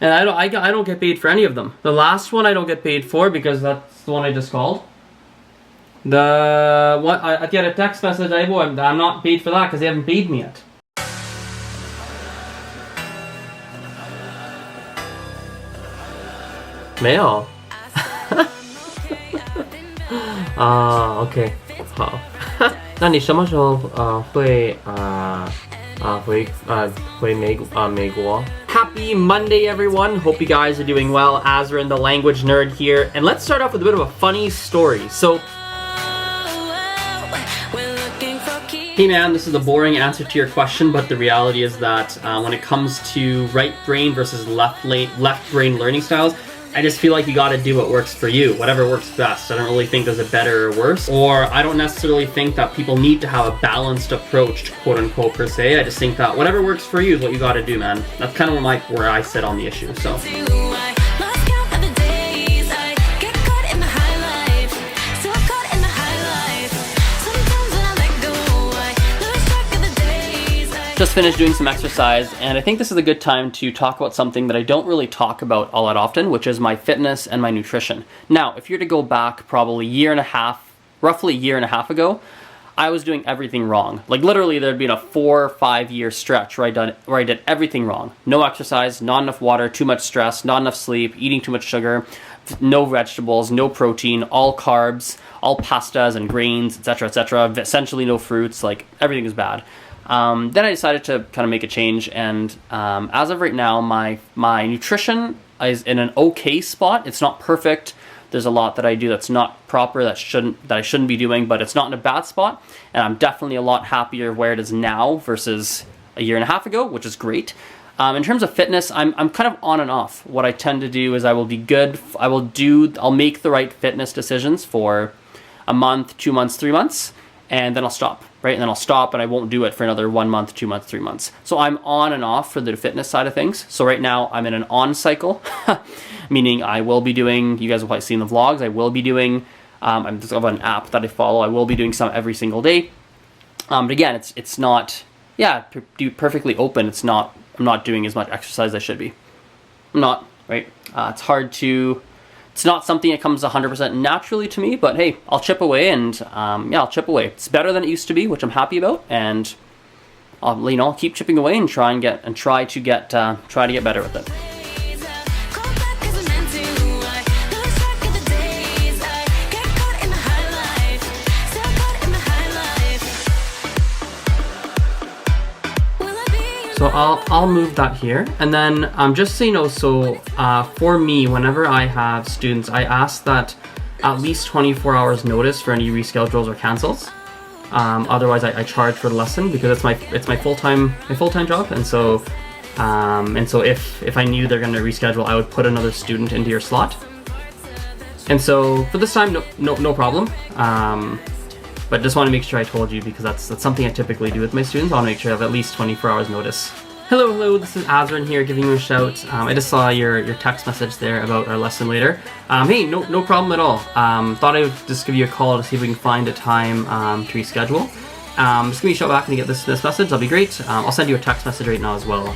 And I don't get paid for any of them. The last one I don't get paid for because that's the one I just called. I get a text message, I'm not paid for that because they haven't paid me yet. Mail. OK， 好。那你什么时候会回美国 Happy Monday, everyone. Hope you guys are doing well. AZREN, the language nerd here. And let's start off with a bit of a funny story. So, hey man, this is a boring answer to your question, but the reality is that when it comes to right brain versus left brain learning styles, I just feel like you gotta do what works for you, whatever works best. I don't really think there's a better or worse, or I don't necessarily think that people need to have a balanced approach, quote unquote, per se. I just think that whatever works for you is what you gotta do, man. That's kind of where I sit on the issue, so. Just finished doing some exercise, and I think this is a good time to talk about something that I don't really talk about all that often, which is my fitness and my nutrition. Now, if you're to go back probably roughly a year and a half ago, I was doing everything wrong. Like literally there'd been a 4 or 5 year stretch where I did everything wrong. No exercise, not enough water, too much stress, not enough sleep, eating too much sugar, no vegetables, no protein, all carbs, all pastas and grains, etc., etc. Essentially no fruits, like everything is bad. Then I decided to kind of make a change, and as of right now, my nutrition is in an okay spot. It's not perfect. There's a lot that I do that's not proper, that I shouldn't be doing, but it's not in a bad spot, and I'm definitely a lot happier where it is now versus a year and a half ago, which is great. In terms of fitness, I'm kind of on and off. What I tend to do is I'll make the right fitness decisions for a month, 2 months, 3 months, and then I'll stop, right? And then I'll stop and I won't do it for another 1 month, 2 months, 3 months. So I'm on and off for the fitness side of things. So right now I'm in an on cycle, meaning I will be doing, you guys will probably see in the vlogs, I will be doing, I have an app that I follow, I will be doing some every single day. But again, it's not, to be perfectly open, I'm not doing as much exercise as I should be. I'm not, right? It's not something that comes 100% naturally to me, but hey, I'll chip away, and I'll chip away. It's better than it used to be, which I'm happy about, and I'll keep chipping away and try to get better with it. So I'll move that here, and then just so you know, for me, whenever I have students, I ask that at least 24 hours notice for any reschedules or cancels. Otherwise, I charge for the lesson because it's my full-time job, and so if I knew they're going to reschedule, I would put another student into your slot. And so for this time, no problem. But just want to make sure I told you because that's something I typically do with my students. I want to make sure I have at least 24 hours notice. Hello, this is AZREN here giving you a shout. I just saw your text message there about our lesson later. Hey, no problem at all. Thought I would just give you a call to see if we can find a time to reschedule. Just give me a shout back and get this message, that'll be great. I'll send you a text message right now as well,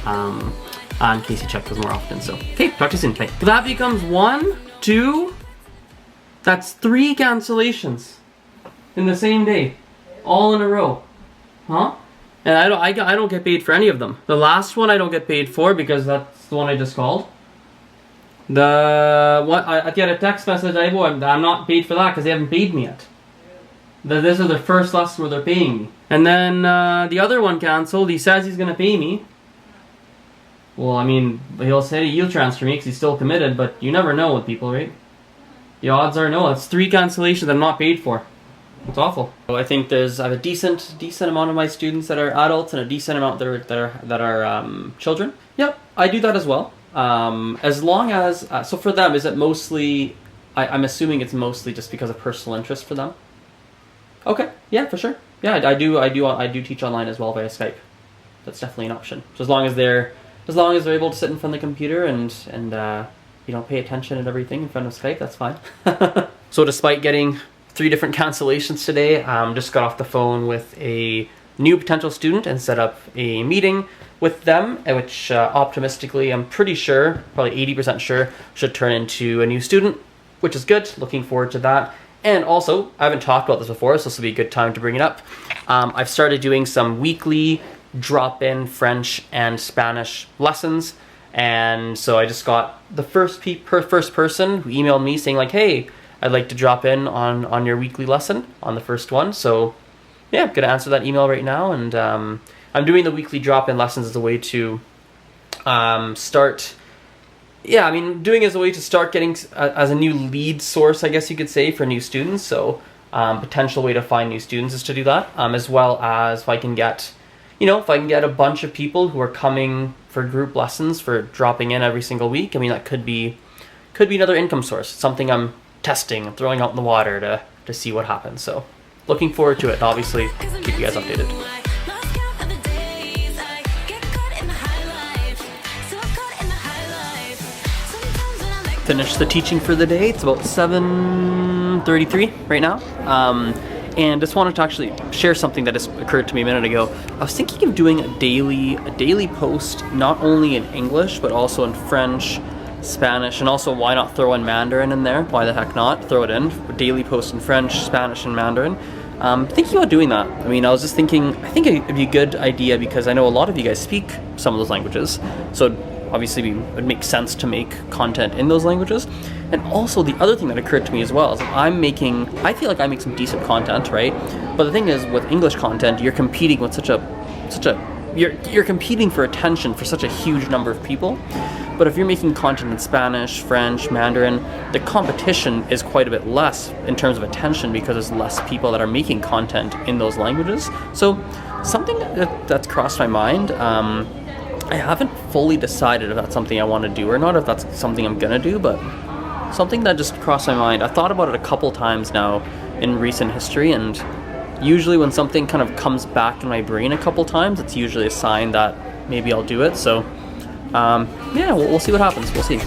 in case you check those more often. So, okay, talk to you soon, bye. That becomes 1, 2, that's 3 cancellations in the same day, all in a row, huh? And I don't get paid for any of them. The last one I don't get paid for because that's the one I just called. I get a text message, I'm not paid for that because they haven't paid me yet. This is the first lesson where they're paying me. And then the other one canceled. He says he's gonna pay me. Well, I mean, he'll say he'll transfer me because he's still committed, but you never know with people, right? The odds are no. That's 3 cancellations I'm not paid for. It's awful. So I think I have a decent amount of my students that are adults and a decent amount that are children. Yep, I do that as well. As long as so for them, is it mostly? I'm assuming it's mostly just because of personal interest for them. Okay, yeah, for sure. Yeah, I do teach online as well via Skype. That's definitely an option. So as long as they're able to sit in front of the computer and pay attention and everything in front of Skype, that's fine. So despite getting 3 different cancellations today, just got off the phone with a new potential student and set up a meeting with them, which optimistically, I'm pretty sure, probably 80% sure, should turn into a new student, which is good. Looking forward to that. And also, I haven't talked about this before, so this will be a good time to bring it up. I've started doing some weekly drop-in French and Spanish lessons, and so I just got the first person who emailed me saying like, hey, I'd like to drop in on your weekly lesson on the first one. So yeah, I'm gonna answer that email right now, and I'm doing the weekly drop-in lessons as a way to start. Yeah, I mean, doing it as a way to start getting as a new lead source, I guess you could say, for new students. So potential way to find new students is to do that, as well as if I can get, if I can get a bunch of people who are coming for group lessons, for dropping in every single week. I mean, that could be another income source. Something I'm testing, I'm throwing out in the water to see what happens. So looking forward to it, and obviously keep you guys updated. Finished the teaching for the day. It's about 7:33 right now. And just wanted to actually share something that just occurred to me a minute ago. I was thinking of doing a daily post, not only in English, but also in French, Spanish, and also why not throw in Mandarin in there? Why the heck not? Throw it in. A daily post in French, Spanish, and Mandarin. Thinking about doing that. I mean, I was just thinking, I think it'd be a good idea because I know a lot of you guys speak some of those languages. So obviously it would make sense to make content in those languages. And also the other thing that occurred to me as well is I feel like I make some decent content, right? But the thing is, with English content, you're competing with you're competing for attention for such a huge number of people. But if you're making content in Spanish, French, Mandarin, the competition is quite a bit less in terms of attention because there's less people that are making content in those languages. So something that's crossed my mind, I haven't fully decided if that's something I want to do or not, if that's something I'm gonna do, but something that just crossed my mind. I've thought about it a couple times now in recent history, and usually when something kind of comes back in my brain a couple times, it's usually a sign that maybe I'll do it. So yeah, we'll see what happens. We'll see.